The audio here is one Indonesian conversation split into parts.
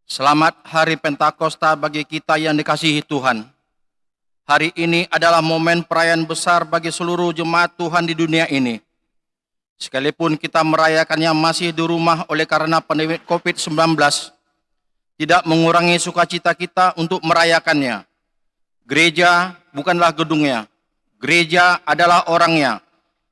Selamat Hari Pentakosta bagi kita yang dikasihi Tuhan. Hari ini adalah momen perayaan besar bagi seluruh jemaat Tuhan di dunia ini. Sekalipun kita merayakannya masih di rumah oleh karena pandemi COVID-19, tidak mengurangi sukacita kita untuk merayakannya. Gereja bukanlah gedungnya, gereja adalah orangnya.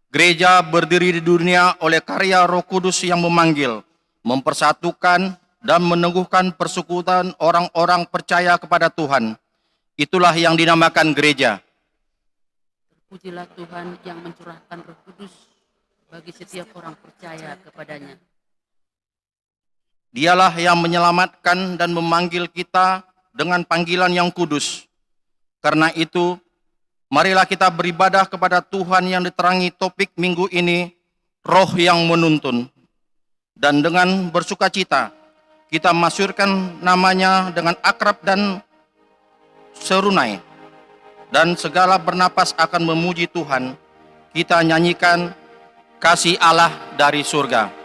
Gereja berdiri di dunia oleh karya Roh Kudus yang memanggil, mempersatukan, dan meneguhkan persekutuan orang-orang percaya kepada Tuhan. Itulah yang dinamakan gereja. Terpujilah Tuhan yang mencurahkan Roh Kudus bagi setiap orang percaya kepadanya. Dialah yang menyelamatkan dan memanggil kita dengan panggilan yang kudus. Karena itu, marilah kita beribadah kepada Tuhan yang diterangi topik minggu ini, Roh yang menuntun. Dan dengan bersukacita, kita masyurkan namanya dengan akrab dan serunai. Dan segala bernapas akan memuji Tuhan. Kita nyanyikan Kasih Allah dari surga.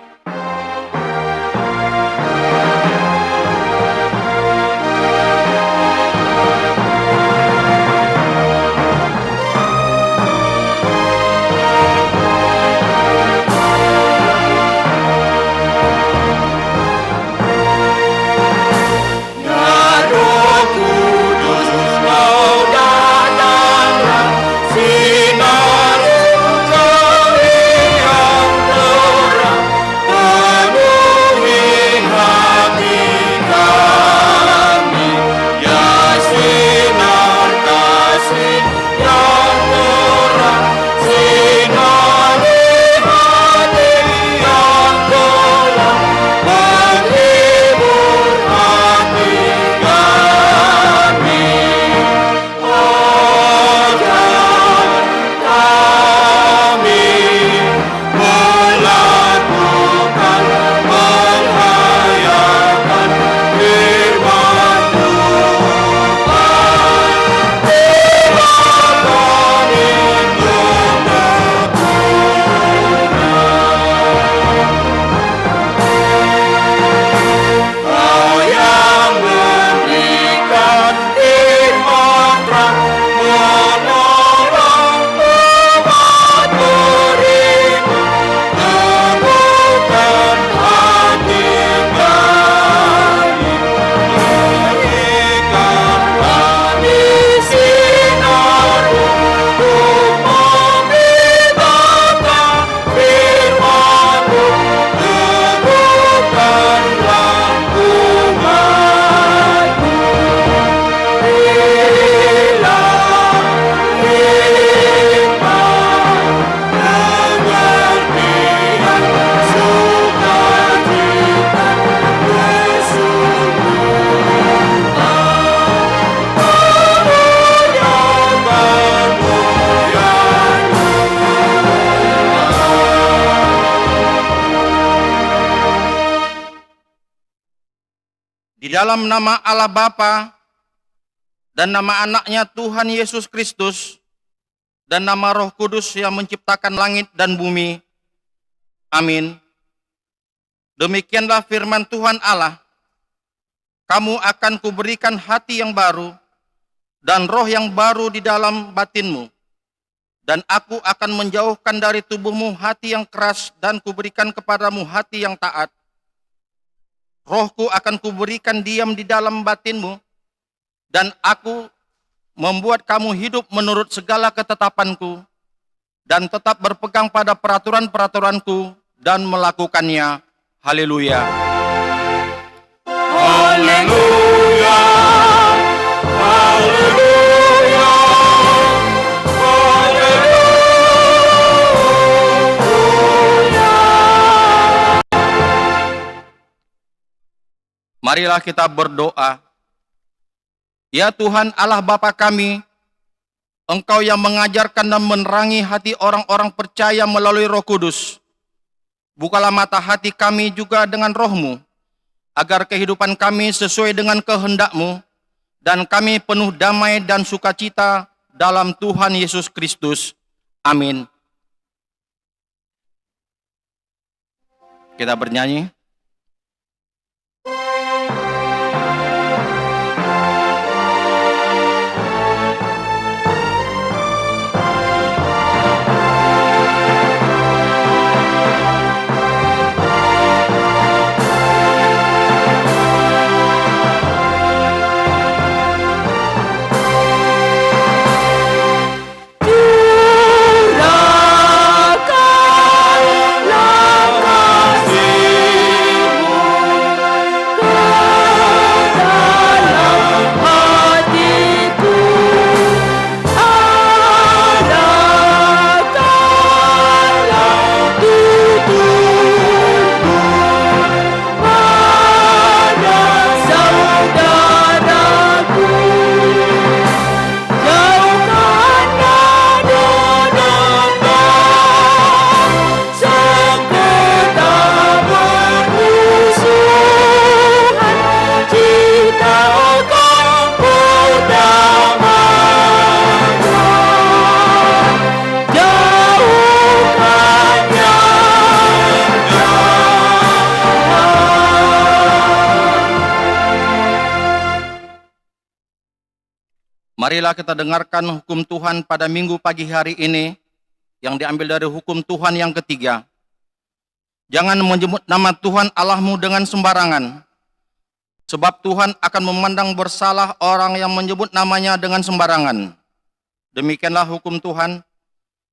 Di dalam nama Allah Bapa dan nama anaknya Tuhan Yesus Kristus dan nama Roh Kudus yang menciptakan langit dan bumi. Amin. Demikianlah firman Tuhan Allah. Kamu akan kuberikan hati yang baru dan roh yang baru di dalam batinmu. Dan aku akan menjauhkan dari tubuhmu hati yang keras dan kuberikan kepadamu hati yang taat. Rohku akan kuberikan diam di dalam batinmu, dan aku membuat kamu hidup menurut segala ketetapanku, dan tetap berpegang pada peraturan-peraturanku, dan melakukannya. Haleluya. Haleluya. Haleluya. Marilah kita berdoa. Ya Tuhan Allah Bapa kami, Engkau yang mengajarkan dan menerangi hati orang-orang percaya melalui Roh Kudus. Bukalah mata hati kami juga dengan Roh-Mu, agar kehidupan kami sesuai dengan kehendak-Mu, dan kami penuh damai dan sukacita dalam Tuhan Yesus Kristus. Amin. Kita bernyanyi. Marilah kita dengarkan hukum Tuhan pada minggu pagi hari ini yang diambil dari hukum Tuhan yang ketiga. Jangan menyebut nama Tuhan Allahmu dengan sembarangan, sebab Tuhan akan memandang bersalah orang yang menyebut namanya dengan sembarangan. Demikianlah hukum Tuhan.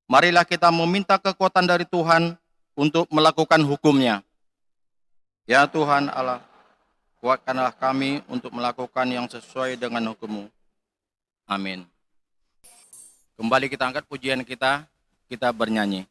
Marilah kita meminta kekuatan dari Tuhan untuk melakukan hukumnya. Ya Tuhan Allah, kuatkanlah kami untuk melakukan yang sesuai dengan hukum-Mu. Amin. Kembali kita angkat pujian kita bernyanyi.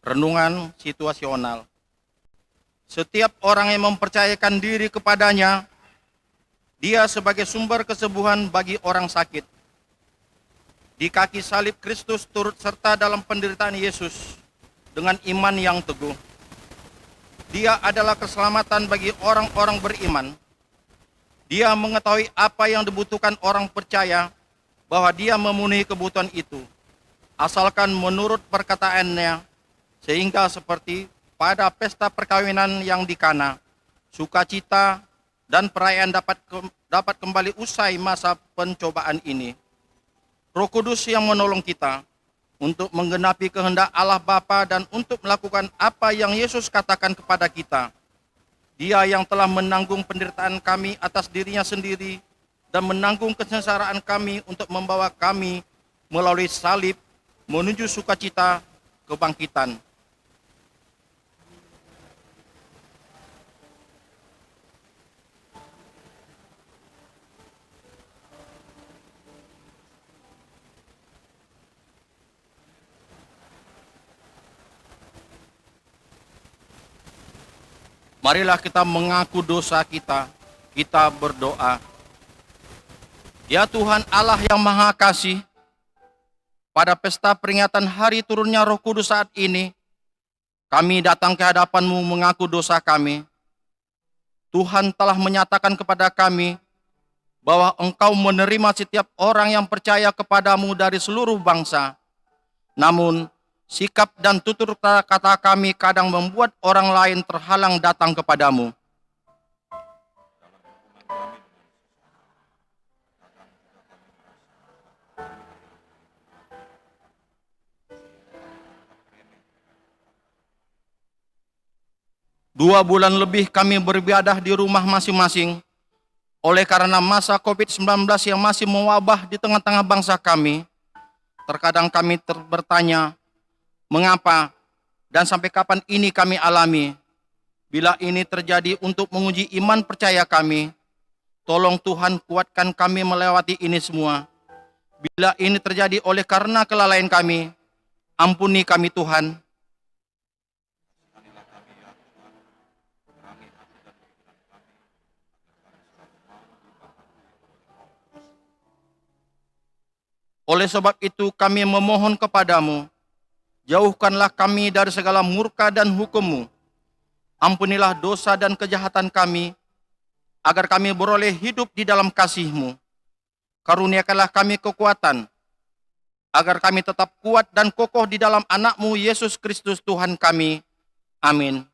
Renungan situasional. Setiap orang yang mempercayakan diri kepadanya, dia sebagai sumber kesembuhan bagi orang sakit. Di kaki salib Kristus turut serta dalam penderitaan Yesus dengan iman yang teguh. Dia adalah keselamatan bagi orang-orang beriman. Dia mengetahui apa yang dibutuhkan orang percaya, bahwa dia memenuhi kebutuhan itu, asalkan menurut perkataannya, sehingga seperti pada pesta perkawinan yang di Kana, sukacita dan perayaan dapat kembali usai masa pencobaan ini. Roh Kudus yang menolong kita untuk menggenapi kehendak Allah Bapa dan untuk melakukan apa yang Yesus katakan kepada kita. Dia yang telah menanggung penderitaan kami atas dirinya sendiri dan menanggung kesengsaraan kami untuk membawa kami melalui salib menuju sukacita kebangkitan. Marilah kita mengaku dosa kita berdoa. Ya Tuhan Allah yang Maha Kasih, pada pesta peringatan hari turunnya Roh Kudus saat ini, kami datang ke hadapan-Mu mengaku dosa kami. Tuhan telah menyatakan kepada kami bahwa Engkau menerima setiap orang yang percaya kepadamu dari seluruh bangsa. Namun, sikap dan tutur kata kami kadang membuat orang lain terhalang datang kepadamu. Dua bulan lebih kami beribadah di rumah masing-masing. Oleh karena masa COVID-19 yang masih mewabah di tengah-tengah bangsa kami, Terkadang kami bertanya, mengapa dan sampai kapan ini kami alami? Bila ini terjadi untuk menguji iman percaya kami, tolong Tuhan kuatkan kami melewati ini semua. Bila ini terjadi oleh karena kelalaian kami, ampuni kami Tuhan. Oleh sebab itu kami memohon kepadamu, jauhkanlah kami dari segala murka dan hukum-Mu. Ampunilah dosa dan kejahatan kami, agar kami beroleh hidup di dalam kasih-Mu. Karuniakanlah kami kekuatan, agar kami tetap kuat dan kokoh di dalam anak-Mu Yesus Kristus Tuhan kami. Amin.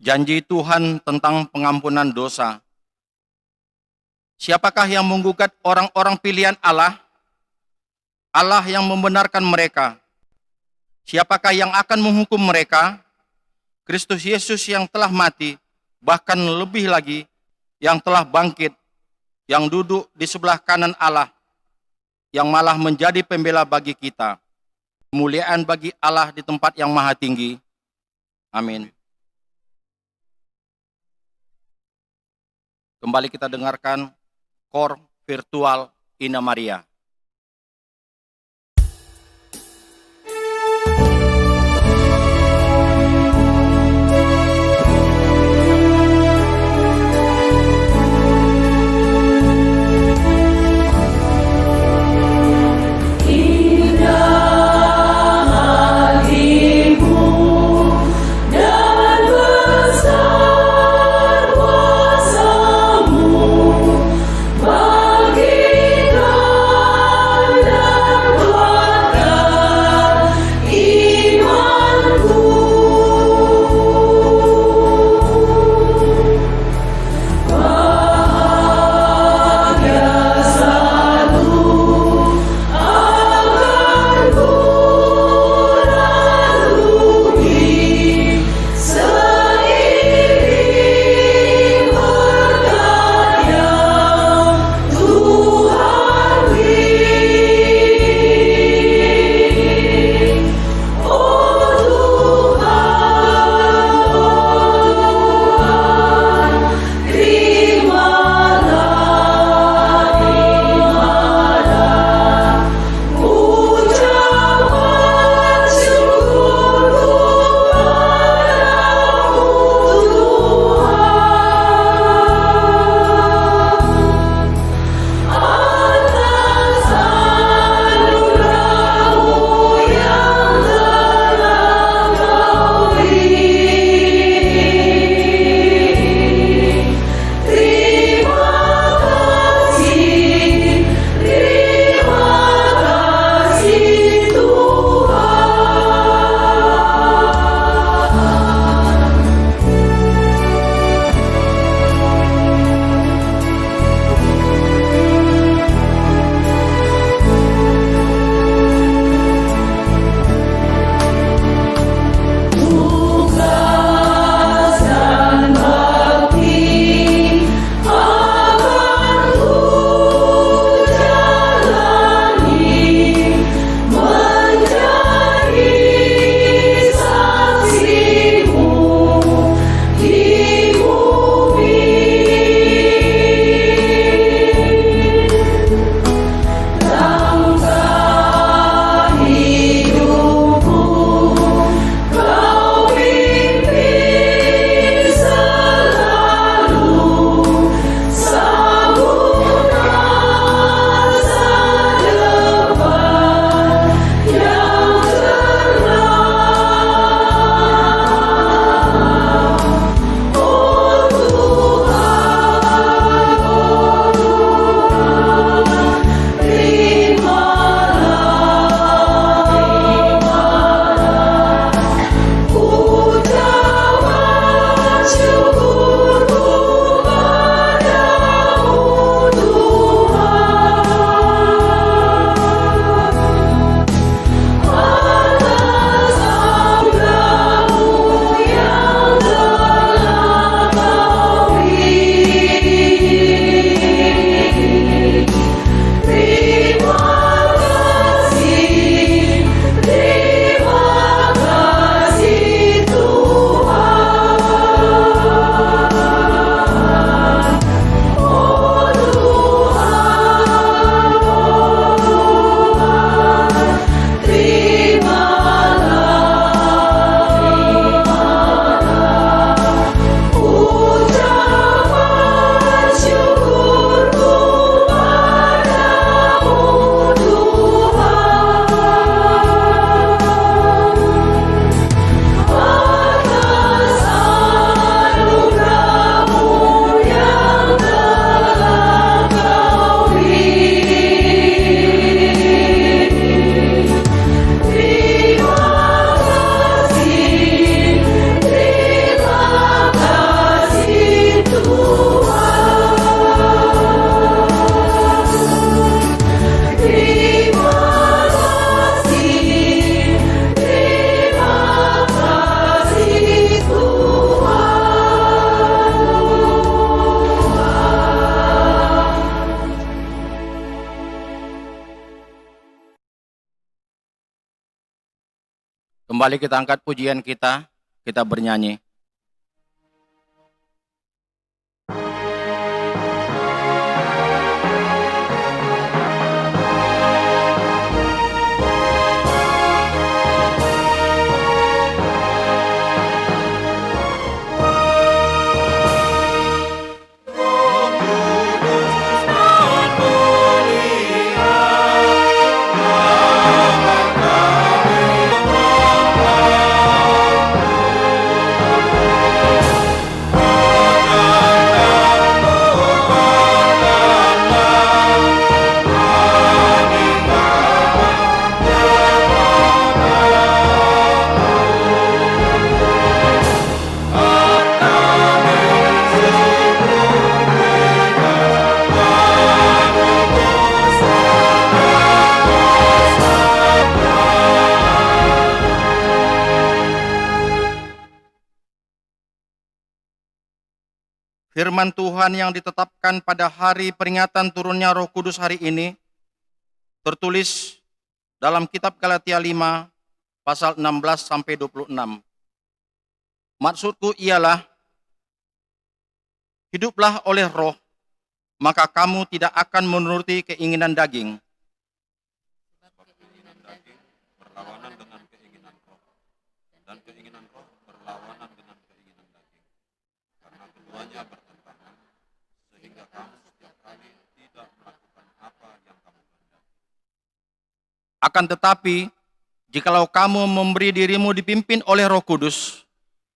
Janji Tuhan tentang pengampunan dosa. Siapakah yang menggugat orang-orang pilihan Allah? Allah yang membenarkan mereka. Siapakah yang akan menghukum mereka? Kristus Yesus yang telah mati, bahkan lebih lagi, yang telah bangkit, yang duduk di sebelah kanan Allah, yang malah menjadi pembela bagi kita. Kemuliaan bagi Allah di tempat yang maha tinggi. Amin. Kembali kita dengarkan kor virtual Ina Maria. Bagi Kembali kita angkat pujian kita bernyanyi. Firman Tuhan yang ditetapkan pada hari peringatan turunnya Roh Kudus hari ini tertulis dalam kitab Galatia 5 pasal 16 sampai 26. Maksudku ialah, hiduplah oleh Roh, maka kamu tidak akan menuruti keinginan daging. Berlawanan dengan keinginan roh, dan keinginan roh berlawanan dengan keinginan daging, karena keduanya bertentangan, sehingga kamu setiap kali tidak melakukan apa yang kamu kehendaki. Akan tetapi, jikalau kamu memberi dirimu dipimpin oleh Roh Kudus,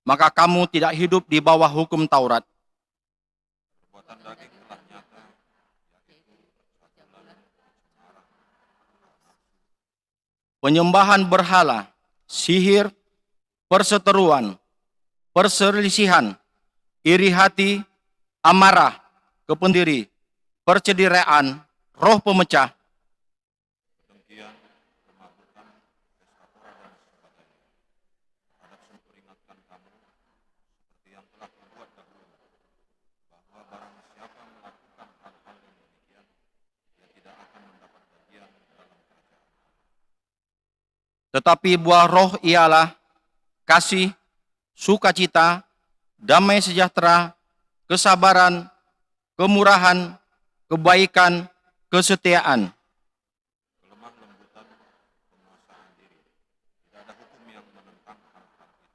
maka kamu tidak hidup di bawah hukum Taurat. Perbuatan daging telah nyata, yaitu percabulan, cemara, Penyembahan berhala, sihir, perseteruan, perselisihan, iri hati, amarah, kependiri, percederaan, roh pemecah, kedengkian, kemabukan, pesta pora dan sebagainya. Hadap memperingatkan kamu, seperti yang telah kubuat dahulu, bahwa barang siapa melakukan hal-hal yang demikian, dia tidak akan mendapat bagian dalam kerajaan. tetapi buah roh ialah kasih, sukacita, damai sejahtera, kesabaran, kemurahan, kebaikan, kesetiaan. Kelemah lembutan, penguasaan diri. Tidak ada hukum yang menentang hal-hal itu.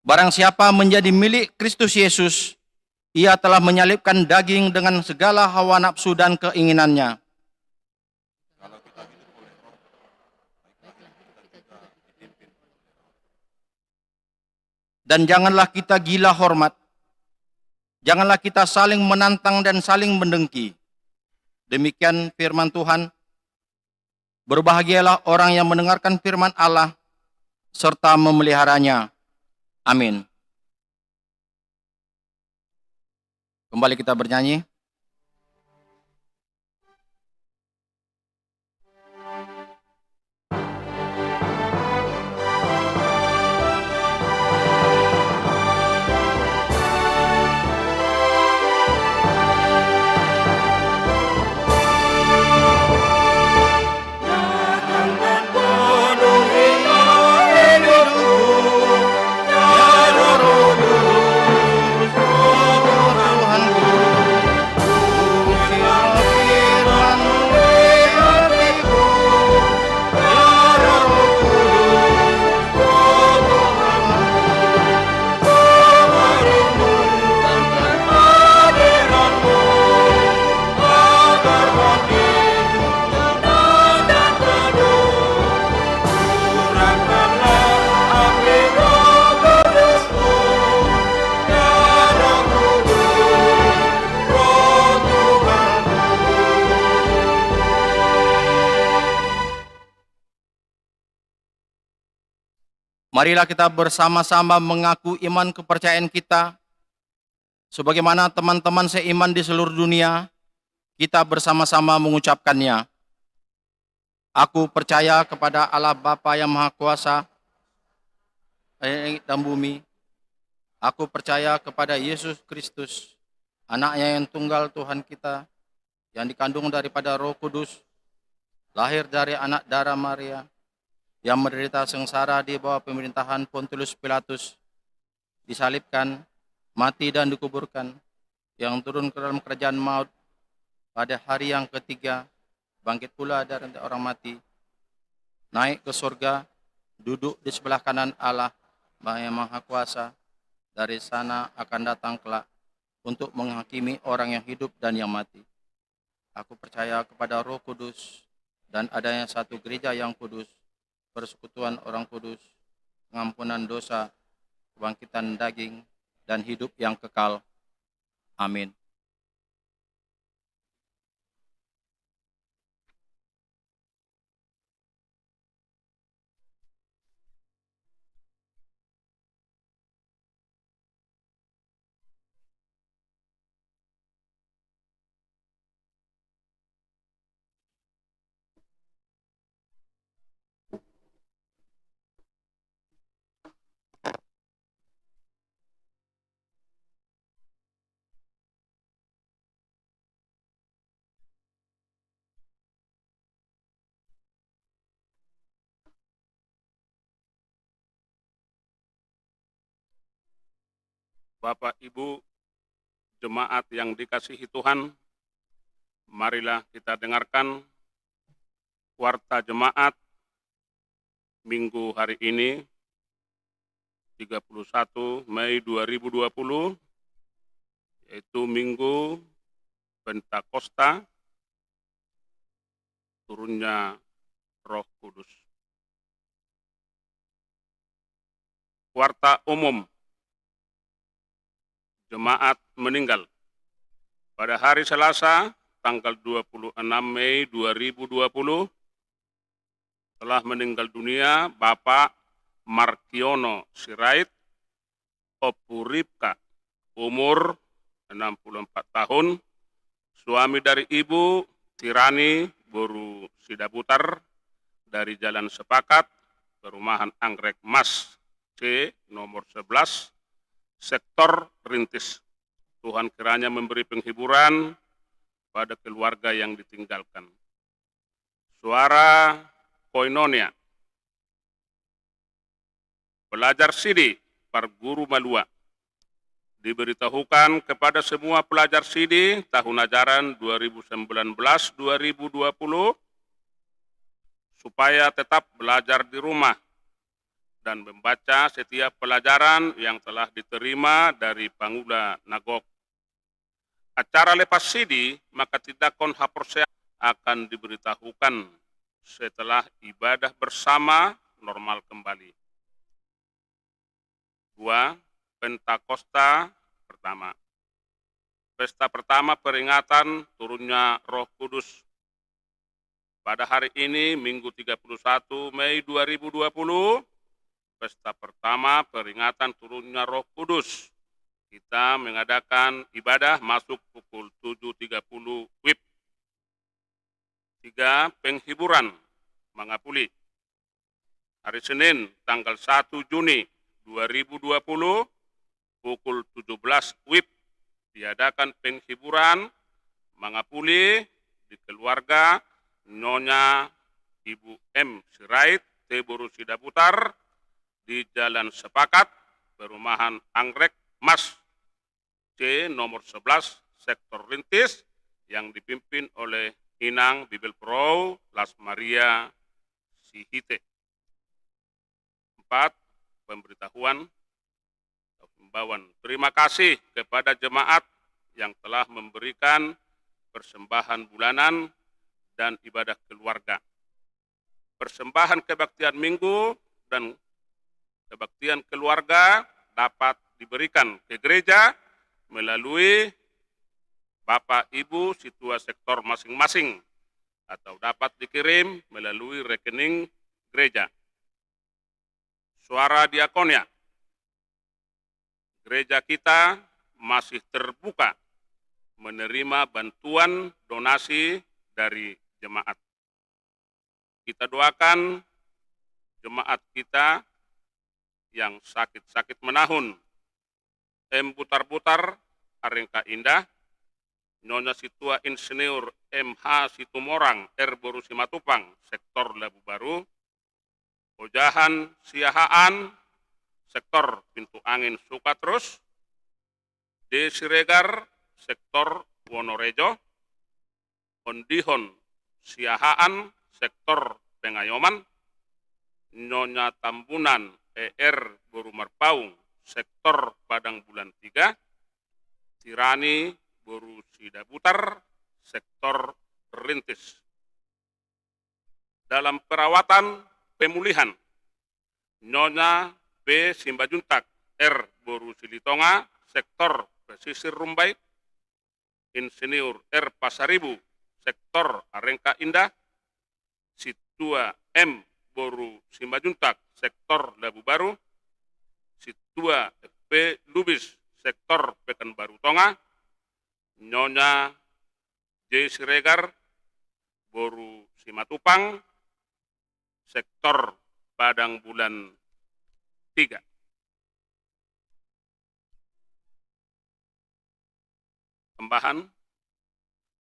Barang siapa menjadi milik Kristus Yesus, ia telah menyalibkan daging dengan segala hawa nafsu dan keinginannya. Kalau kita hidup oleh roh, baiklah kita juga dipimpin oleh roh. Dan janganlah kita gila hormat. Janganlah kita saling menantang dan saling mendengki. Demikian firman Tuhan. Berbahagialah orang yang mendengarkan firman Allah serta memeliharanya. Amin. Kembali kita bernyanyi. Marilah kita bersama-sama mengaku iman kepercayaan kita. Sebagaimana teman-teman seiman di seluruh dunia, kita bersama-sama mengucapkannya. Aku percaya kepada Allah Bapa yang Maha Kuasa, langit dan bumi. Aku percaya kepada Yesus Kristus, anaknya yang tunggal Tuhan kita, yang dikandung daripada Roh Kudus, lahir dari anak darah Maria, yang menderita sengsara di bawah pemerintahan Pontius Pilatus, disalibkan, mati dan dikuburkan, yang turun ke dalam kerajaan maut pada hari yang ketiga, bangkit pula dari antara orang mati, naik ke surga, duduk di sebelah kanan Allah yang Maha Kuasa. Dari sana akan datang kelak untuk menghakimi orang yang hidup dan yang mati. Aku percaya kepada Roh Kudus dan adanya satu gereja yang kudus, persekutuan orang kudus, pengampunan dosa, kebangkitan daging, dan hidup yang kekal. Amin. Bapak, Ibu, jemaat yang dikasihi Tuhan, marilah kita dengarkan warta jemaat Minggu hari ini, 31 Mei 2020, yaitu Minggu Pentakosta, turunnya Roh Kudus. Warta umum jemaat meninggal. Pada hari Selasa, tanggal 26 Mei 2020, telah meninggal dunia Bapak Markiono Sirait Opuripka, umur 64 tahun, suami dari Ibu Tirani Boru Sidaputar dari Jalan Sepakat, Perumahan Anggrek Mas C nomor 11, sektor Rintis. Tuhan kiranya memberi penghiburan pada keluarga yang ditinggalkan. Suara Koinonia. Pelajar Sidi Parguru Malua. Diberitahukan kepada semua pelajar Sidi tahun ajaran 2019-2020 supaya tetap belajar di rumah dan membaca setiap pelajaran yang telah diterima dari Pangula Nagok. Acara lepas Sidi, maka tidakon haporse akan diberitahukan setelah ibadah bersama normal kembali. 2. Pentakosta pertama. Pesta pertama peringatan turunnya Roh Kudus. Pada hari ini, Minggu 31 Mei 2020, pesta pertama peringatan turunnya Roh Kudus. Kita mengadakan ibadah masuk pukul 7.30 WIB. 3. Penghiburan Mangapuli. Hari Senin, tanggal 1 Juni 2020, pukul 17 WIB, diadakan penghiburan Mangapuli di keluarga Nyonya Ibu M. Sirait Boru Sidaputar di Jalan Sepakat, Perumahan Anggrek Mas C nomor 11, sektor Rintis, yang dipimpin oleh Inang Bibel Pro Las Maria Sihite. 4. Pemberitahuan atau himbauan. Terima kasih kepada jemaat yang telah memberikan persembahan bulanan dan ibadah keluarga. Persembahan kebaktian minggu dan kebaktian keluarga dapat diberikan ke gereja melalui Bapak Ibu situa sektor masing-masing atau dapat dikirim melalui rekening gereja. Suara diakonia. Gereja kita masih terbuka menerima bantuan donasi dari jemaat. Kita doakan jemaat kita yang sakit-sakit menahun. Butar-butar Arengka Indah, Nyonya Situa Insinyur MH Situmorang Boru Simatupang, sektor Labu Baru, Pemujahan Siahaan, sektor Pintu Angin Sukatrus, D. Siregar, sektor Wonorejo, Ondihon Siahaan, sektor Pengayoman, Nyonya Tambunan ER Borumarpaung, sektor Padang Bulan 3, Tirani Boru Sidabutar, sektor Rintis. Dalam perawatan pemulihan, Nyonya B. Simbajuntak R. Boru Silitonga, sektor Pesisir Rumbai, Insinyur R. Pasaribu, sektor Arengka Indah, Situa M. Boru Simbajuntak, sektor Labu Baru, Situa FP Lubis, sektor Pekanbaru Tonga, Nyonya J. Siregar, Boru Simatupang, sektor Padang Bulan 3. Tambahan,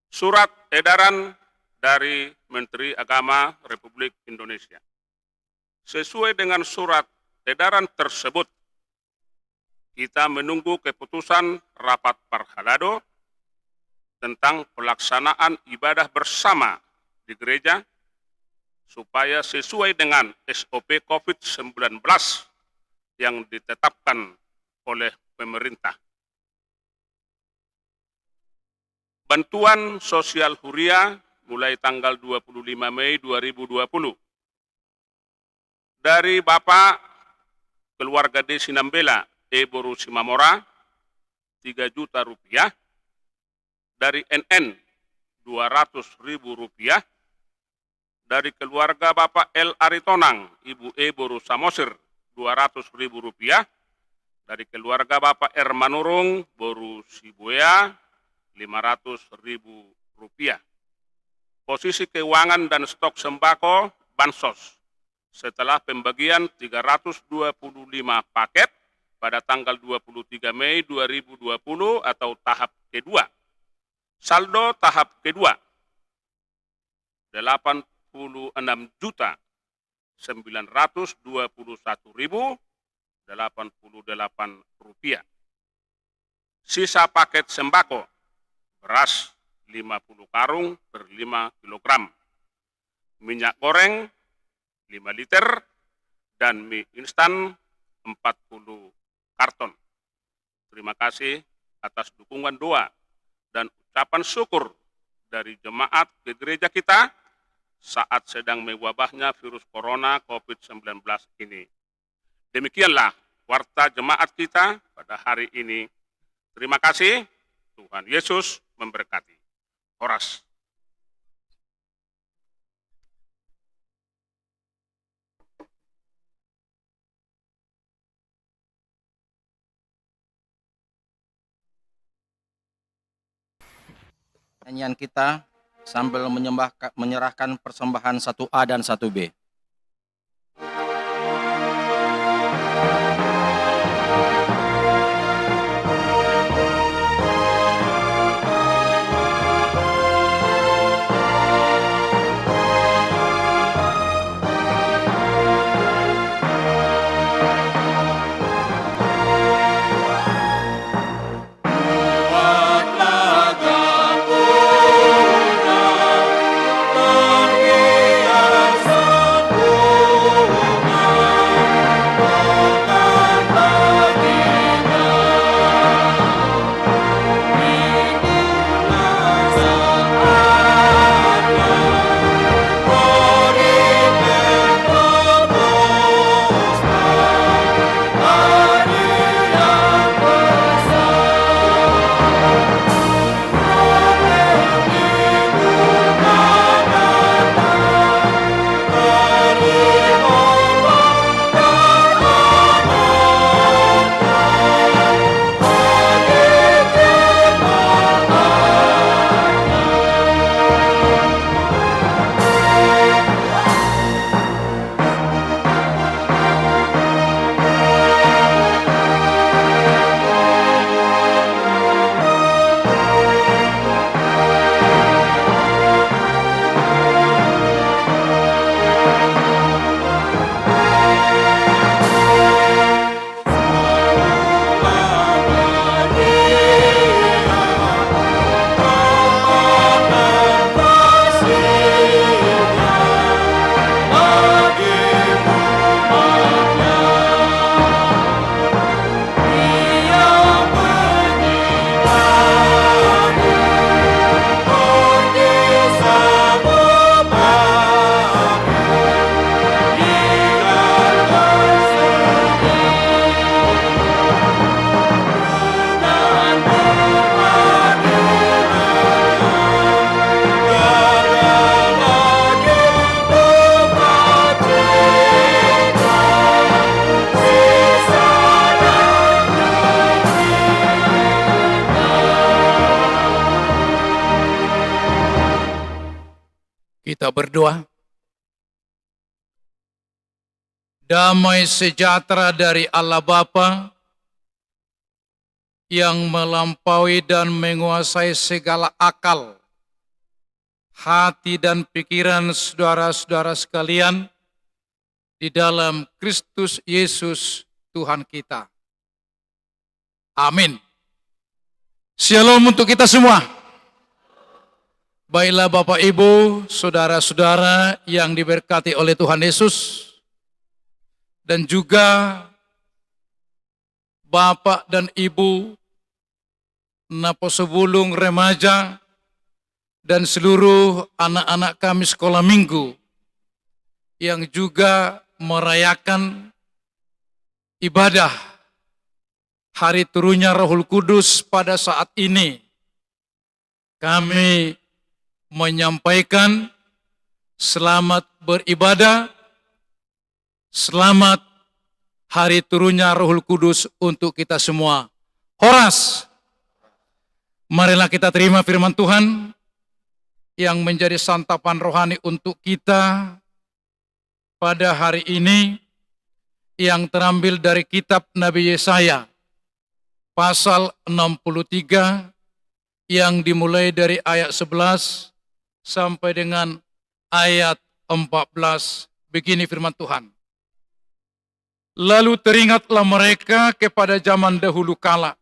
surat edaran dari Menteri Agama Republik Indonesia. Sesuai dengan surat edaran tersebut, kita menunggu keputusan Rapat Parhalado tentang pelaksanaan ibadah bersama di gereja supaya sesuai dengan SOP COVID-19 yang ditetapkan oleh pemerintah. Bantuan sosial Huria mulai tanggal 25 Mei 2020 dari Bapak keluarga D. Sinambela E. Boru Simamora 3 juta rupiah, dari NN 200.000 rupiah, dari keluarga Bapak L. Aritonang Ibu E. Boru Samosir 200.000 rupiah, dari keluarga Bapak R. Manurung Boru Sibuea 500.000 rupiah. Posisi keuangan dan stok sembako Bansos setelah pembagian 325 paket pada tanggal 23 Mei 2020 atau tahap kedua. Saldo tahap kedua 86.921.088 rupiah. Sisa paket sembako beras 50 karung per 5 kilogram, minyak goreng 5 liter, dan mie instan 40 karton. Terima kasih atas dukungan doa dan ucapan syukur dari jemaat ke gereja kita saat sedang mewabahnya virus corona COVID-19 ini. Demikianlah warta jemaat kita pada hari ini. Terima kasih, Tuhan Yesus memberkati. Horas. Nyanyian kita sambil menyerahkan persembahan 1A dan 1B. Perhiasan kita berdoa. Damai sejahtera dari Allah Bapa yang melampaui dan menguasai segala akal, hati dan pikiran saudara-saudara sekalian di dalam Kristus Yesus Tuhan kita. Amin. Shalom untuk kita semua. Baiklah Bapak Ibu, saudara-saudara yang diberkati oleh Tuhan Yesus, dan juga Bapak dan Ibu, Naposebulung remaja, dan seluruh anak-anak kami sekolah minggu yang juga merayakan ibadah hari turunnya Rohul Kudus pada saat ini. Kami menyampaikan selamat beribadah, selamat hari turunnya Rohul Kudus untuk kita semua. Horas, marilah kita terima firman Tuhan yang menjadi santapan rohani untuk kita pada hari ini, yang terambil dari kitab Nabi Yesaya, pasal 63, yang dimulai dari ayat 11 sampai dengan ayat 14. Begini firman Tuhan. Lalu teringatlah mereka kepada zaman dahulu kala,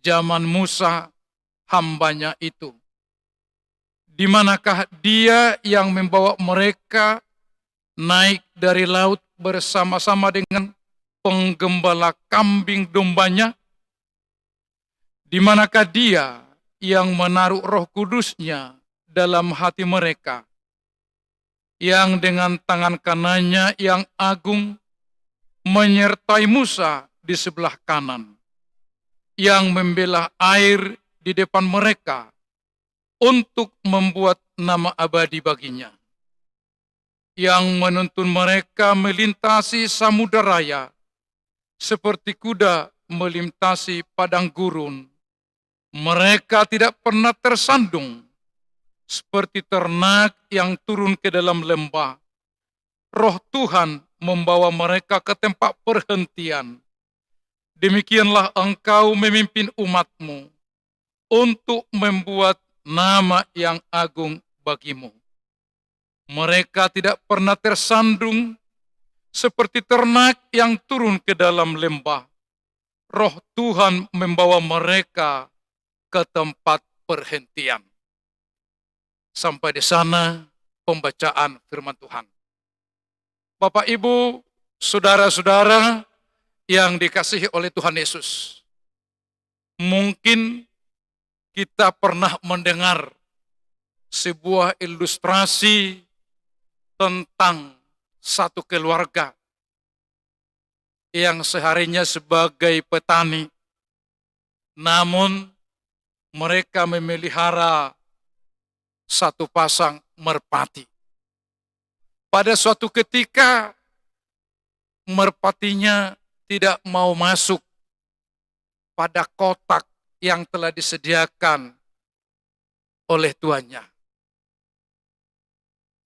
zaman Musa hambanya itu. Di manakah dia yang membawa mereka naik dari laut bersama-sama dengan penggembala kambing dombanya? Di manakah dia yang menaruh Roh Kudusnya dalam hati mereka, yang dengan tangan kanannya yang agung menyertai Musa di sebelah kanan, yang membelah air di depan mereka untuk membuat nama abadi baginya, yang menuntun mereka melintasi samudera raya seperti kuda melintasi padang gurun. Mereka tidak pernah tersandung seperti ternak yang turun ke dalam lembah. Roh Tuhan membawa mereka ke tempat perhentian. Demikianlah engkau memimpin umatmu untuk membuat nama yang agung bagimu. Mereka tidak pernah tersandung seperti ternak yang turun ke dalam lembah. Roh Tuhan membawa mereka ke tempat perhentian. Sampai di sana pembacaan firman Tuhan. Bapak, Ibu, saudara-saudara yang dikasihi oleh Tuhan Yesus, mungkin kita pernah mendengar sebuah ilustrasi tentang satu keluarga yang seharinya sebagai petani, namun mereka memelihara satu pasang merpati. Pada suatu ketika, merpatinya tidak mau masuk pada kotak yang telah disediakan oleh tuannya.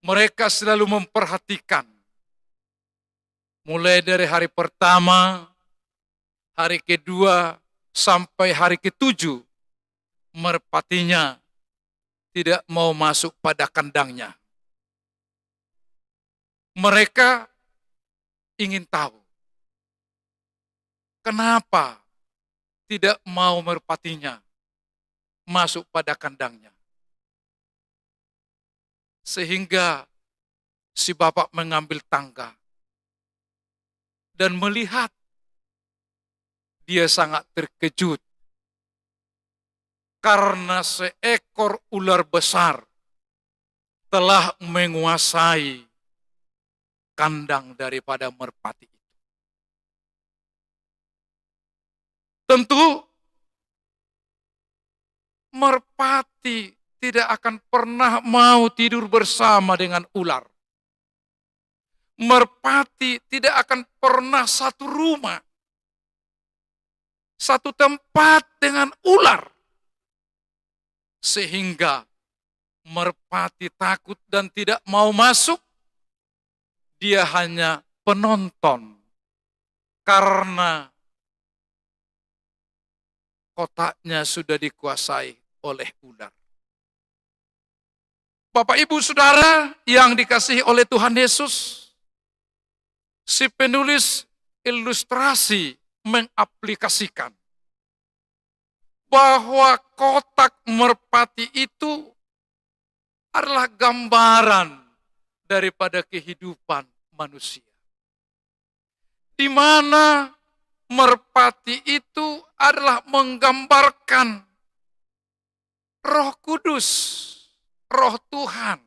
Mereka selalu memperhatikan, mulai dari hari pertama, hari kedua, sampai hari ketujuh, merpatinya tidak mau masuk pada kandangnya. Mereka ingin tahu, kenapa tidak mau merpatinya masuk pada kandangnya. Sehingga si bapak mengambil tangga dan melihat, dia sangat terkejut karena seekor ular besar telah menguasai kandang daripada merpati itu. Tentu merpati tidak akan pernah mau tidur bersama dengan ular. Merpati tidak akan pernah satu rumah, satu tempat dengan ular. Sehingga merpati takut dan tidak mau masuk. Dia hanya penonton karena kotaknya sudah dikuasai oleh ular. Bapak Ibu Saudara yang dikasihi oleh Tuhan Yesus, si penulis ilustrasi mengaplikasikan bahwa kotak merpati itu adalah gambaran daripada kehidupan manusia. Di mana merpati itu adalah menggambarkan Roh Kudus, Roh Tuhan,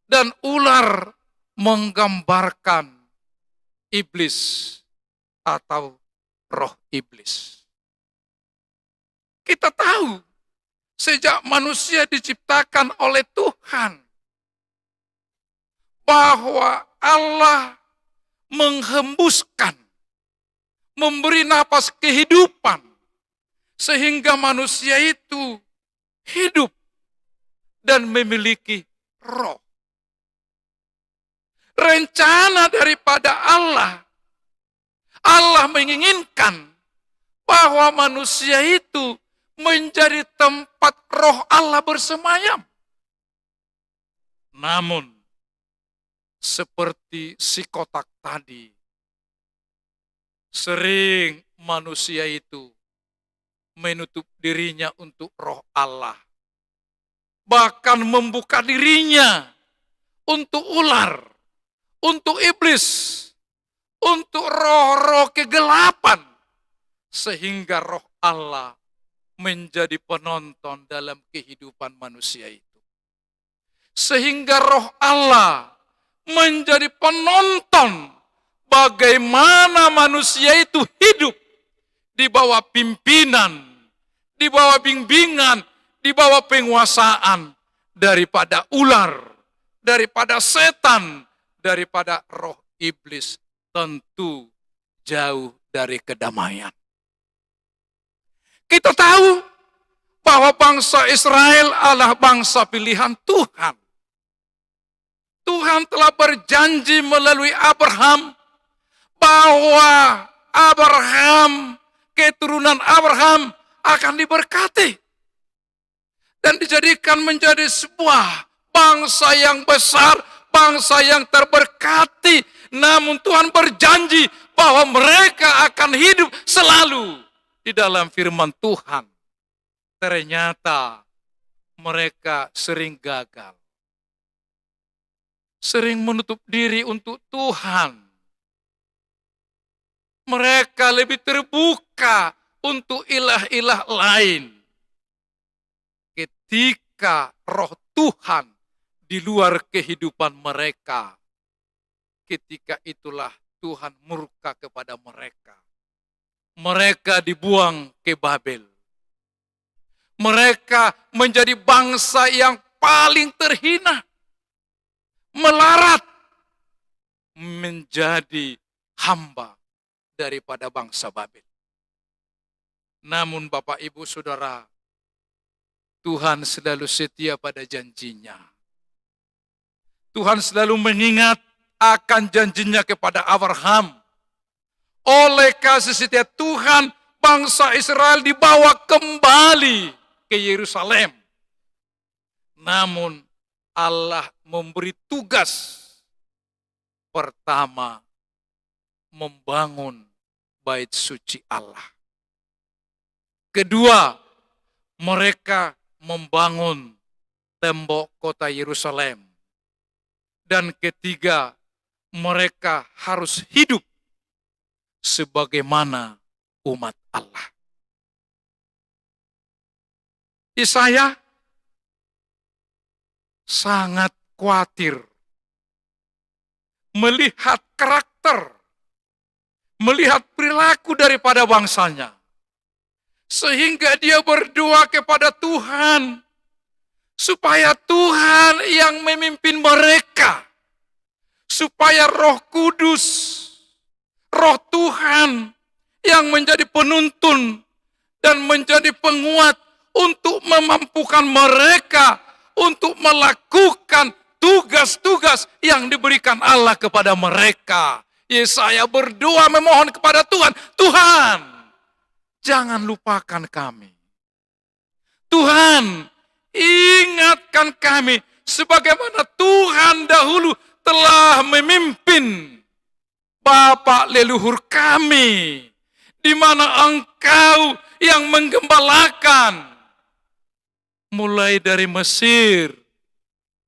dan ular menggambarkan iblis atau roh iblis. Kita tahu sejak manusia diciptakan oleh Tuhan bahwa Allah menghembuskan, memberi napas kehidupan sehingga manusia itu hidup dan memiliki roh. Rencana daripada Allah menginginkan bahwa manusia itu menjadi tempat roh Allah bersemayam. Namun, seperti si kotak tadi, sering manusia itu menutup dirinya untuk roh Allah. Bahkan membuka dirinya untuk ular, untuk iblis, untuk roh-roh kegelapan. Sehingga roh Allah menjadi penonton dalam kehidupan manusia itu. Sehingga roh Allah menjadi penonton bagaimana manusia itu hidup di bawah pimpinan, di bawah bimbingan, di bawah penguasaan daripada ular, daripada setan, daripada roh iblis. Tentu jauh dari kedamaian. Kita tahu bahwa bangsa Israel adalah bangsa pilihan Tuhan. Tuhan telah berjanji melalui Abraham bahwa keturunan Abraham akan diberkati dan dijadikan menjadi sebuah bangsa yang besar, bangsa yang terberkati. Namun Tuhan berjanji bahwa mereka akan hidup selalu di dalam firman Tuhan. Ternyata mereka sering gagal. Sering menutup diri untuk Tuhan. Mereka lebih terbuka untuk ilah-ilah lain. Ketika roh Tuhan di luar kehidupan mereka, ketika itulah Tuhan murka kepada mereka. Mereka dibuang ke Babel. Mereka menjadi bangsa yang paling terhina. Melarat menjadi hamba daripada bangsa Babel. Namun Bapak Ibu Saudara, Tuhan selalu setia pada janjinya. Tuhan selalu mengingat akan janjinya kepada Abraham. Oleh kasih setia Tuhan, bangsa Israel dibawa kembali ke Yerusalem. Namun Allah memberi tugas pertama, membangun bait suci Allah. Kedua, mereka membangun tembok kota Yerusalem. Dan ketiga, mereka harus hidup sebagaimana umat Allah. Yesaya sangat khawatir melihat karakter, melihat perilaku daripada bangsanya. Sehingga dia berdoa kepada Tuhan, supaya Tuhan yang memimpin mereka, supaya Roh Kudus, Roh Tuhan yang menjadi penuntun dan menjadi penguat untuk memampukan mereka untuk melakukan tugas-tugas yang diberikan Allah kepada mereka. Yesaya berdoa memohon kepada Tuhan, Tuhan, jangan lupakan kami. Tuhan, ingatkan kami sebagaimana Tuhan dahulu telah memimpin bapak leluhur kami, di mana Engkau yang menggembalakan mulai dari Mesir,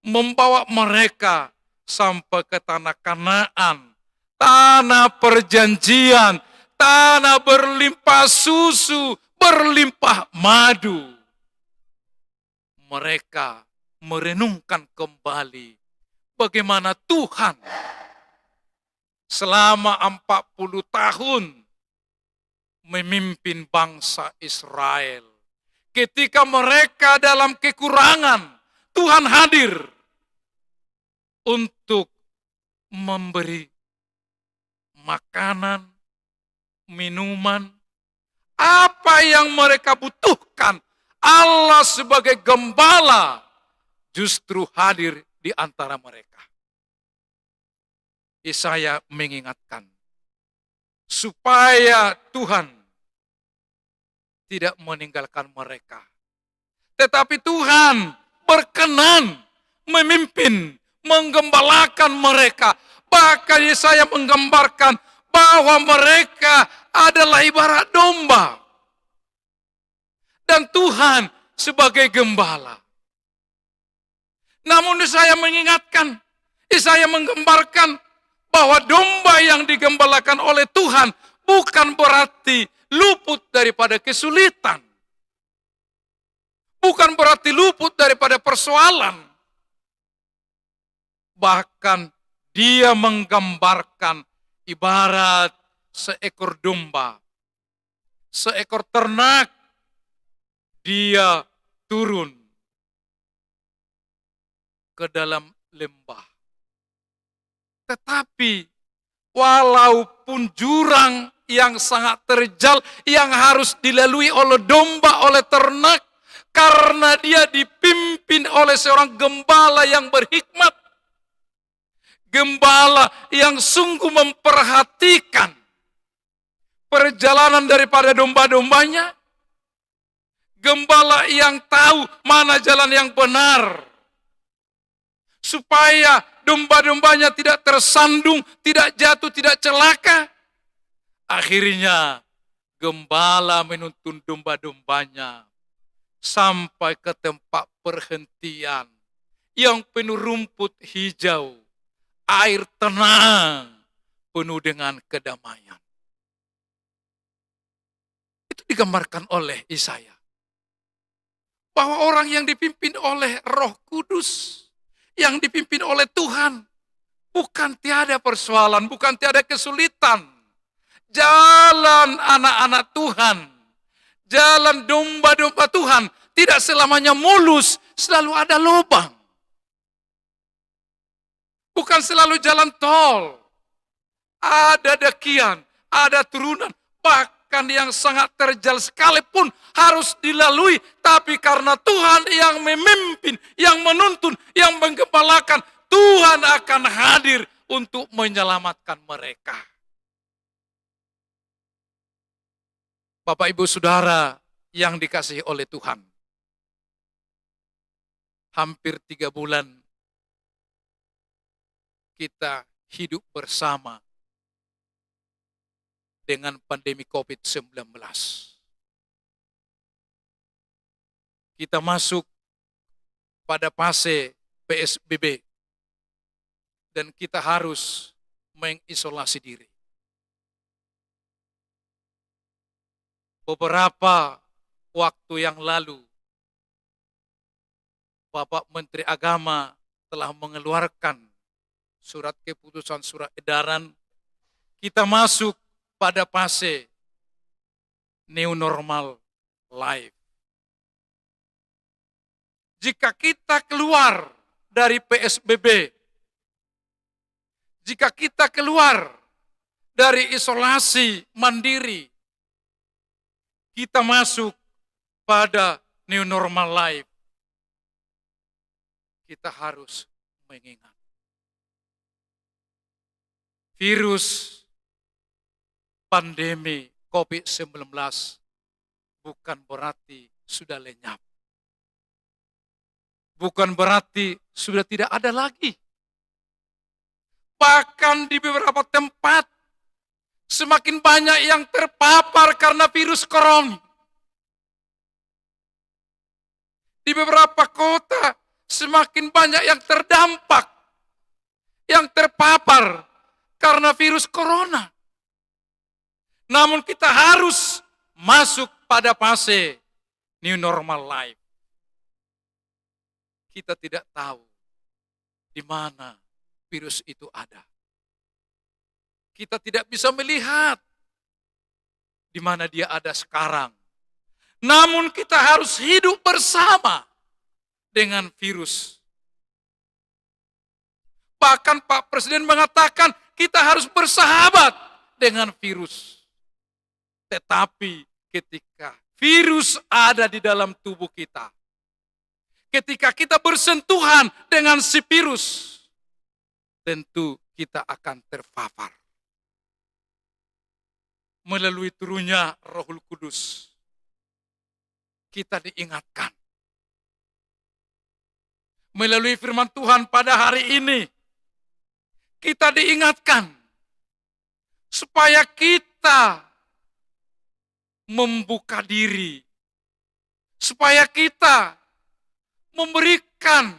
membawa mereka sampai ke tanah Kanaan, tanah perjanjian, tanah berlimpah susu, berlimpah madu. Mereka merenungkan kembali bagaimana Tuhan selama 40 tahun memimpin bangsa Israel. Ketika mereka dalam kekurangan, Tuhan hadir untuk memberi makanan, minuman, apa yang mereka butuhkan. Allah sebagai gembala justru hadir di antara mereka. Yesaya mengingatkan supaya Tuhan tidak meninggalkan mereka. Tetapi Tuhan berkenan memimpin, menggembalakan mereka. Bahkan Yesaya menggambarkan bahwa mereka adalah ibarat domba. Dan Tuhan sebagai gembala. Namun Yesaya mengingatkan, Yesaya menggambarkan bahwa domba yang digembalakan oleh Tuhan bukan berarti luput daripada kesulitan. Bukan berarti luput daripada persoalan. Bahkan dia menggambarkan ibarat seekor domba, seekor ternak, dia turun ke dalam lembah. Tetapi walaupun jurang yang sangat terjal yang harus dilalui oleh domba, oleh ternak, karena dia dipimpin oleh seorang gembala yang berhikmat, gembala yang sungguh memperhatikan perjalanan daripada domba-dombanya, gembala yang tahu mana jalan yang benar, supaya domba-dombanya tidak tersandung, tidak jatuh, tidak celaka. Akhirnya gembala menuntun domba-dombanya sampai ke tempat perhentian yang penuh rumput hijau, air tenang, penuh dengan kedamaian. Itu digambarkan oleh Yesaya. Bahwa orang yang dipimpin oleh Roh Kudus, yang dipimpin oleh Tuhan, bukan tiada persoalan, bukan tiada kesulitan. Jalan anak-anak Tuhan, jalan domba-domba Tuhan, tidak selamanya mulus, selalu ada lubang. Bukan selalu jalan tol, ada dakian, ada turunan, bahkan yang sangat terjal sekalipun harus dilalui. Tapi karena Tuhan yang memimpin, yang menuntun, yang menggembalakan, Tuhan akan hadir untuk menyelamatkan mereka. Bapak, Ibu, Saudara yang dikasihi oleh Tuhan. Hampir 3 bulan kita hidup bersama dengan pandemi COVID-19. Kita masuk pada fase PSBB dan kita harus mengisolasi diri. Beberapa waktu yang lalu, Bapak Menteri Agama telah mengeluarkan surat keputusan, surat edaran, kita masuk pada fase new normal life. Jika kita keluar dari PSBB, jika kita keluar dari isolasi mandiri, kita masuk pada new normal life. kita harus mengingat. Virus pandemi COVID-19 bukan berarti sudah lenyap. Bukan berarti sudah tidak ada lagi. Bahkan di beberapa tempat semakin banyak yang terpapar karena virus corona. Di beberapa kota semakin banyak yang terdampak, yang terpapar karena virus corona. Namun kita harus masuk pada fase new normal life. Kita tidak tahu di mana virus itu ada. Kita tidak bisa melihat di mana dia ada sekarang. Namun kita harus hidup bersama dengan virus. Bahkan Pak Presiden mengatakan kita harus bersahabat dengan virus. Tetapi ketika virus ada di dalam tubuh kita, ketika kita bersentuhan dengan si virus, tentu kita akan terpapar. Melalui turunnya Rohul Kudus, kita diingatkan. Melalui firman Tuhan pada hari ini, kita diingatkan supaya kita membuka diri, supaya kita memberikan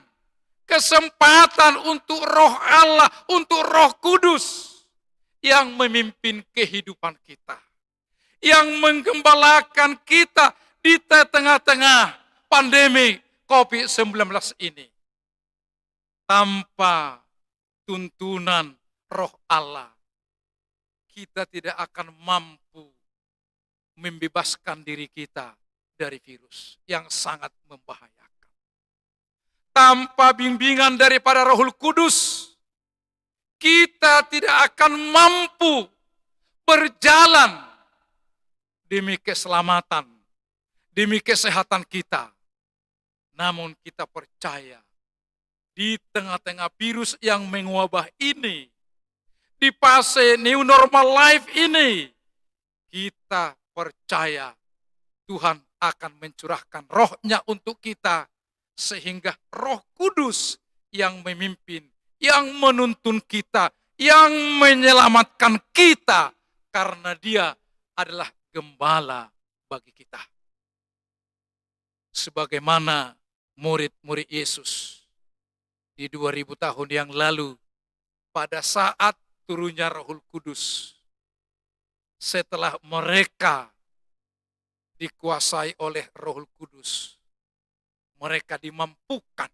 kesempatan untuk Roh Allah, untuk Roh Kudus yang memimpin kehidupan kita, yang menggembalakan kita di tengah-tengah pandemi COVID-19 ini. Tanpa tuntunan Roh Allah, kita tidak akan mampu membebaskan diri kita dari virus yang sangat membahayakan. Tanpa bimbingan daripada Rohul Kudus, kita tidak akan mampu berjalan demi keselamatan, demi kesehatan kita. Namun kita percaya di tengah-tengah virus yang mewabah ini, di fase new normal life ini, kita percaya Tuhan akan mencurahkan Roh-Nya untuk kita, sehingga Roh Kudus yang memimpin, yang menuntun kita, yang menyelamatkan kita, karena Dia adalah gembala bagi kita. Sebagaimana murid-murid Yesus di 2000 tahun yang lalu, pada saat turunnya Rohul Kudus, setelah mereka dikuasai oleh Rohul Kudus, mereka dimampukan,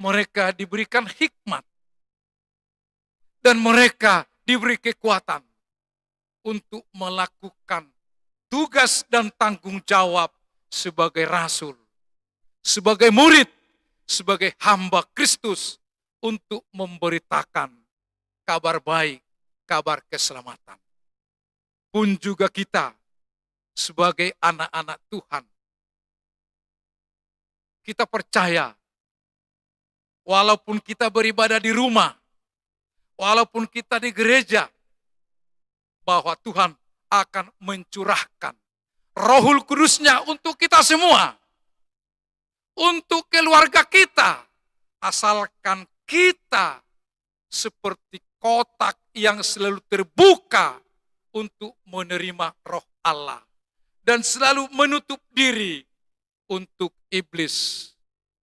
mereka diberikan hikmat, dan mereka diberi kekuatan untuk melakukan tugas dan tanggung jawab sebagai rasul, sebagai murid, sebagai hamba Kristus, untuk memberitakan kabar baik, kabar keselamatan. Pun juga kita sebagai anak-anak Tuhan, kita percaya, walaupun kita beribadah di rumah, walaupun kita di gereja, bahwa Tuhan akan mencurahkan Rohul Kudus-Nya untuk kita semua, untuk keluarga kita, asalkan kita seperti kotak yang selalu terbuka untuk menerima Roh Allah, dan selalu menutup diri untuk iblis,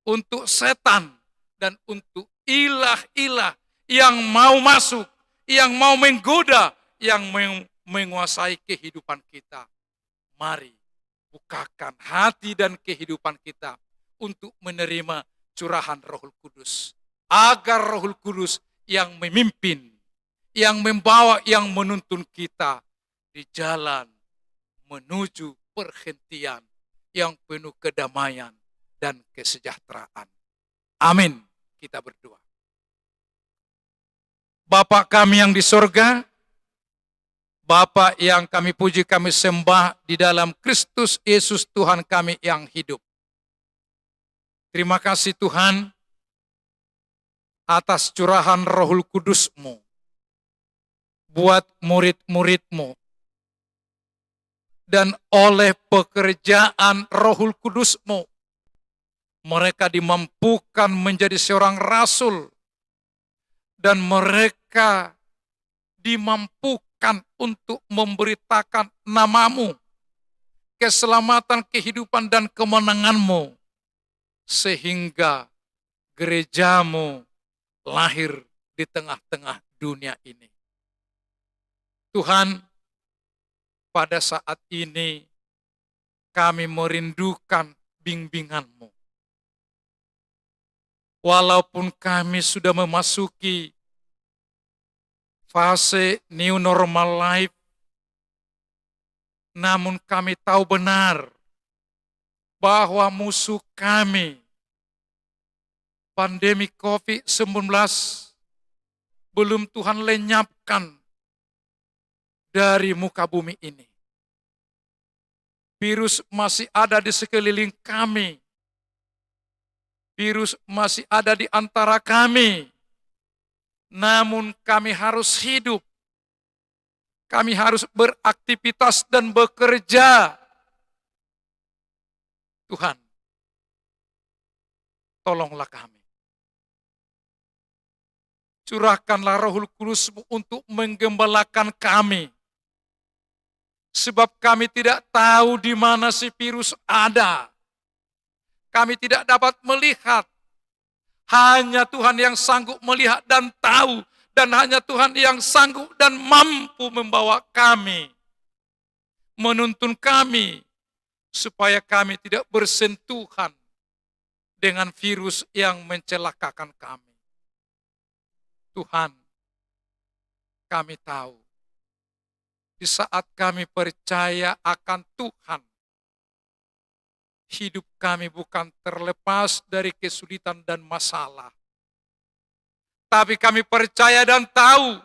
untuk setan, dan untuk ilah-ilah yang mau masuk, yang mau menggoda, yang menguasai kehidupan kita. Mari bukakan hati dan kehidupan kita untuk menerima curahan Rohul Kudus, agar Rohul Kudus yang memimpin, yang membawa, yang menuntun kita di jalan menuju perhentian yang penuh kedamaian dan kesejahteraan. Amin. Kita berdoa. Bapa kami yang di sorga, Bapa yang kami puji, kami sembah di dalam Kristus Yesus Tuhan kami yang hidup. Terima kasih Tuhan atas curahan Rohul Kudus-Mu buat murid-murid-Mu. Dan oleh pekerjaan Rohul Kudus-Mu, mereka dimampukan menjadi seorang rasul. Dan mereka dimampukan untuk memberitakan nama-Mu, keselamatan, kehidupan, dan kemenangan-Mu. Sehingga gereja-Mu lahir di tengah-tengah dunia ini. Tuhan, pada saat ini kami merindukan bimbingan-Mu. Walaupun kami sudah memasuki fase new normal life, namun kami tahu benar bahwa musuh kami, pandemi COVID-19, belum Tuhan lenyapkan dari muka bumi ini. Virus masih ada di sekeliling kami. Virus masih ada di antara kami. Namun kami harus hidup. Kami harus beraktivitas dan bekerja. Tuhan, tolonglah kami. Curahkanlah Rohul Kudus-Mu untuk menggembalakan kami. Sebab kami tidak tahu di mana si virus ada. Kami tidak dapat melihat. Hanya Tuhan yang sanggup melihat dan tahu. Dan hanya Tuhan yang sanggup dan mampu membawa kami. Menuntun kami. Supaya kami tidak bersentuhan dengan virus yang mencelakakan kami. Tuhan, kami tahu. Di saat kami percaya akan Tuhan, hidup kami bukan terlepas dari kesulitan dan masalah. Tapi kami percaya dan tahu,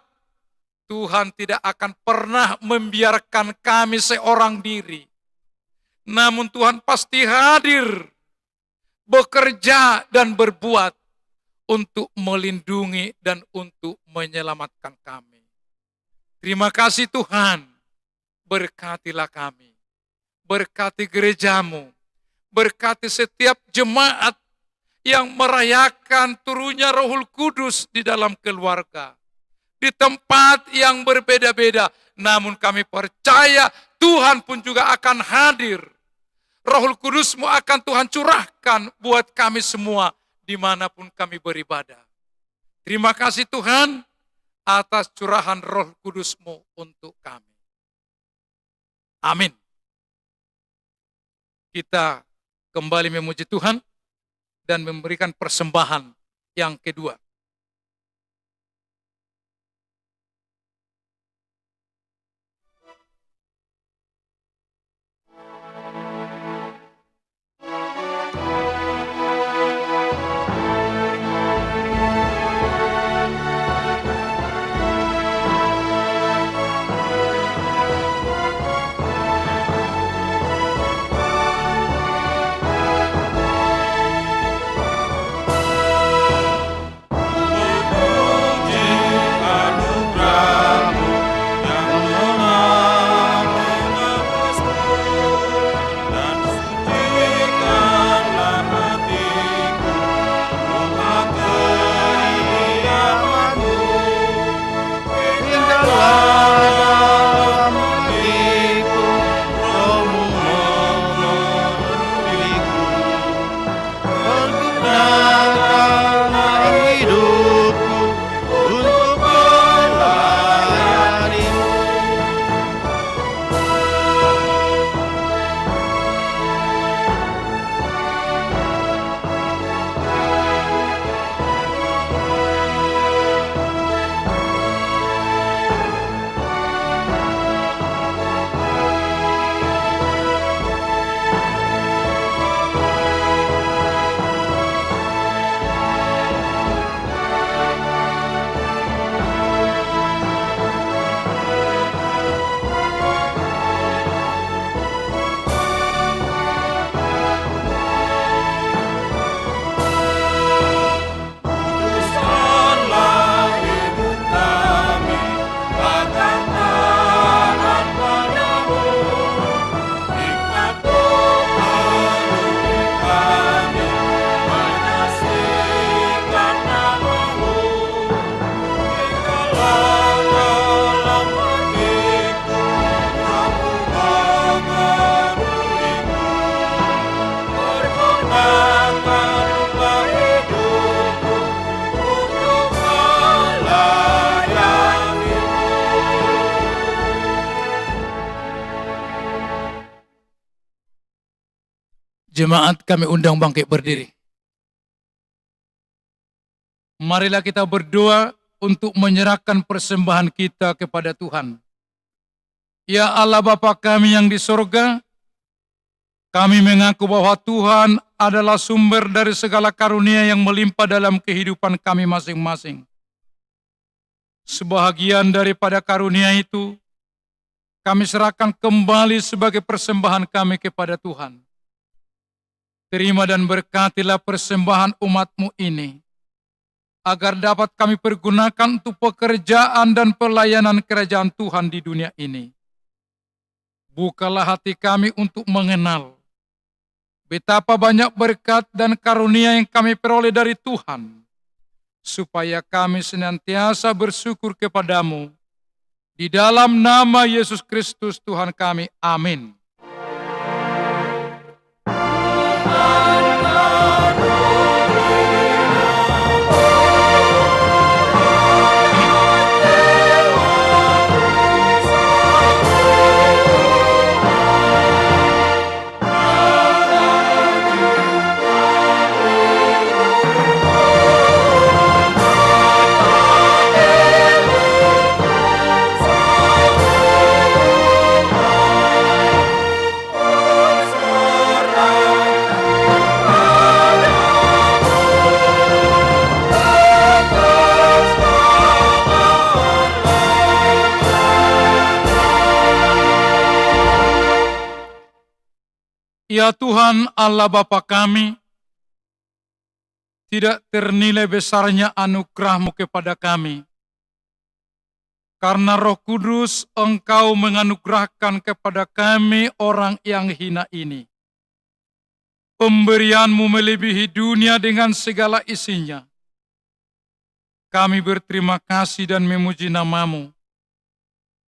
Tuhan tidak akan pernah membiarkan kami seorang diri. Namun Tuhan pasti hadir, bekerja dan berbuat untuk melindungi dan untuk menyelamatkan kami. Terima kasih Tuhan, berkatilah kami, berkati gereja-Mu, berkati setiap jemaat yang merayakan turunnya Rohul Kudus di dalam keluarga, di tempat yang berbeda-beda. Namun kami percaya Tuhan pun juga akan hadir. Rohul Kudus-Mu akan Tuhan curahkan buat kami semua dimanapun kami beribadah. Terima kasih Tuhan atas curahan Roh Kudus-Mu untuk kami. Amin. Kita kembali memuji Tuhan dan memberikan persembahan yang kedua. Jemaat kami undang bangkit berdiri. Marilah kita berdoa untuk menyerahkan persembahan kita kepada Tuhan. Ya Allah Bapa kami yang di sorga, kami mengaku bahwa Tuhan adalah sumber dari segala karunia yang melimpah dalam kehidupan kami masing-masing. Sebahagian daripada karunia itu, kami serahkan kembali sebagai persembahan kami kepada Tuhan. Terima dan berkatilah persembahan umat-Mu ini, agar dapat kami pergunakan untuk pekerjaan dan pelayanan kerajaan Tuhan di dunia ini. Bukalah hati kami untuk mengenal betapa banyak berkat dan karunia yang kami peroleh dari Tuhan, supaya kami senantiasa bersyukur kepadamu. Di dalam nama Yesus Kristus Tuhan kami, amin. Ya Tuhan Allah Bapa kami, tidak ternilai besarnya anugerah-Mu kepada kami. Karena Roh Kudus Engkau menganugerahkan kepada kami orang yang hina ini. Pemberian-Mu melebihi dunia dengan segala isinya. Kami berterima kasih dan memuji nama-Mu,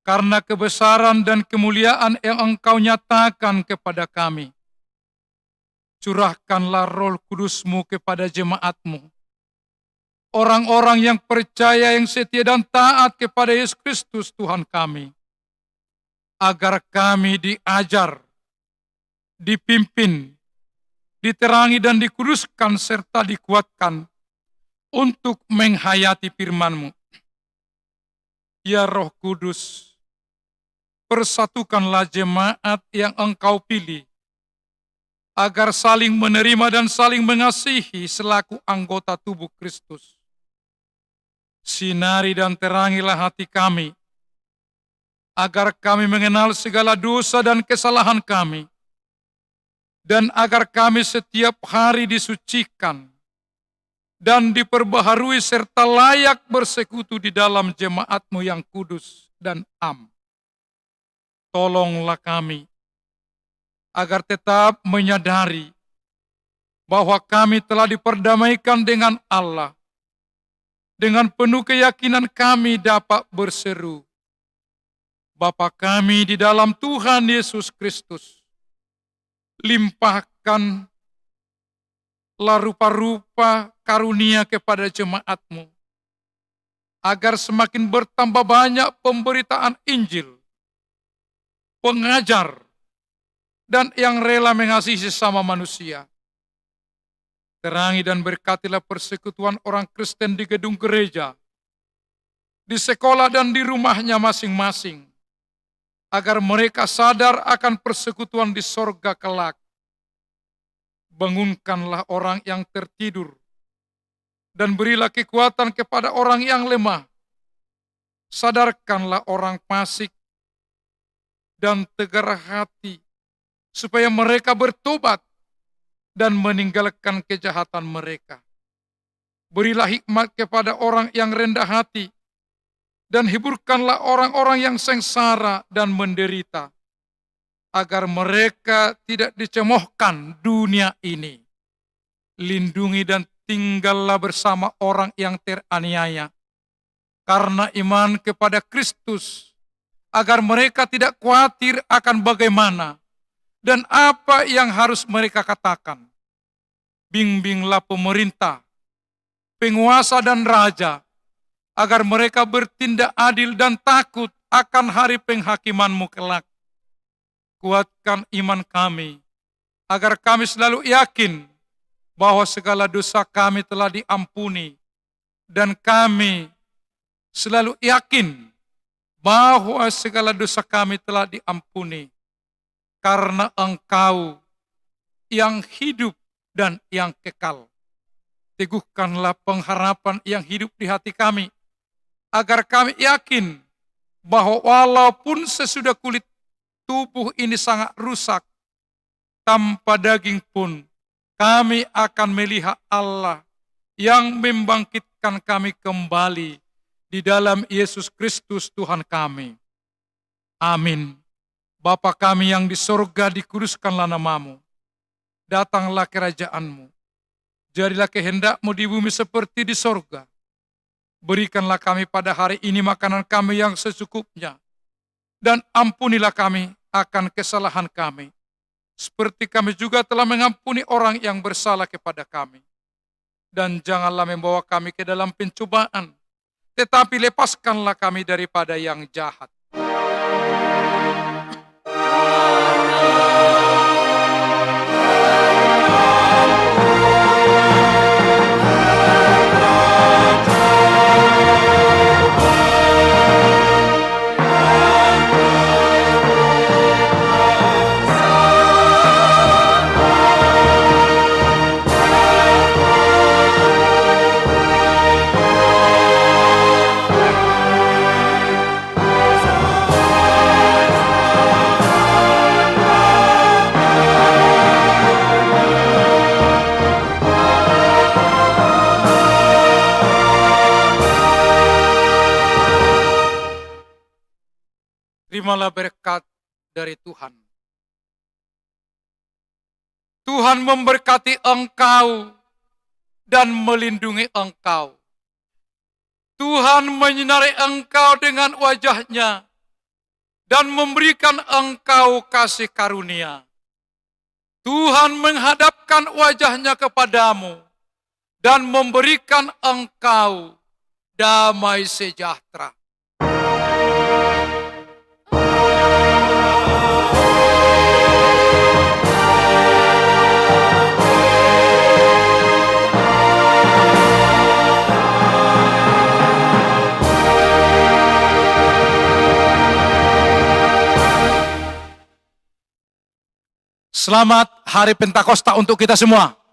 karena kebesaran dan kemuliaan yang Engkau nyatakan kepada kami. Curahkanlah Roh Kudus-Mu kepada jemaat-Mu, orang-orang yang percaya, yang setia dan taat kepada Yesus Kristus Tuhan kami, agar kami diajar, dipimpin, diterangi dan dikuduskan serta dikuatkan untuk menghayati firman-Mu. Ya Roh Kudus, persatukanlah jemaat yang Engkau pilih, agar saling menerima dan saling mengasihi selaku anggota tubuh Kristus. Sinari dan terangilah hati kami, agar kami mengenal segala dosa dan kesalahan kami, dan agar kami setiap hari disucikan dan diperbaharui serta layak bersekutu di dalam jemaat-Mu yang kudus dan am. Tolonglah kami, agar tetap menyadari bahwa kami telah diperdamaikan dengan Allah. Dengan penuh keyakinan kami dapat berseru, Bapa kami di dalam Tuhan Yesus Kristus, limpahkanlah rupa-rupa karunia kepada jemaat-Mu, agar semakin bertambah banyak pemberitaan Injil, pengajar, dan yang rela mengasihi sesama manusia. Terangi dan berkatilah persekutuan orang Kristen di gedung gereja, di sekolah dan di rumahnya masing-masing, agar mereka sadar akan persekutuan di sorga kelak. Bangunkanlah orang yang tertidur, dan berilah kekuatan kepada orang yang lemah. Sadarkanlah orang fasik dan tegar hati, supaya mereka bertobat dan meninggalkan kejahatan mereka. Berilah hikmat kepada orang yang rendah hati, dan hiburkanlah orang-orang yang sengsara dan menderita, agar mereka tidak dicemohkan dunia ini. Lindungi dan tinggallah bersama orang yang teraniaya, karena iman kepada Kristus, agar mereka tidak khawatir akan bagaimana dan apa yang harus mereka katakan. Bimbinglah pemerintah, penguasa dan raja, agar mereka bertindak adil dan takut akan hari penghakiman-Mu kelak. Kuatkan iman kami, agar kami selalu yakin bahwa segala dosa kami telah diampuni, dan kami selalu yakin bahwa segala dosa kami telah diampuni, karena Engkau yang hidup dan yang kekal. Teguhkanlah pengharapan yang hidup di hati kami, agar kami yakin bahwa walaupun sesudah kulit tubuh ini sangat rusak, tanpa daging pun kami akan melihat Allah yang membangkitkan kami kembali di dalam Yesus Kristus Tuhan kami. Amin. Bapa kami yang di sorga, dikuduskanlah namamu. Datanglah kerajaanmu. Jadilah kehendak-Mu di bumi seperti di sorga. Berikanlah kami pada hari ini makanan kami yang secukupnya. Dan ampunilah kami akan kesalahan kami, seperti kami juga telah mengampuni orang yang bersalah kepada kami. Dan janganlah membawa kami ke dalam pencobaan, tetapi lepaskanlah kami daripada yang jahat. Terimalah berkat dari Tuhan. Tuhan memberkati engkau dan melindungi engkau. Tuhan menyinari engkau dengan wajah-Nya dan memberikan engkau kasih karunia. Tuhan menghadapkan wajah-Nya kepadamu dan memberikan engkau damai sejahtera. Selamat Hari Pentakosta untuk kita semua.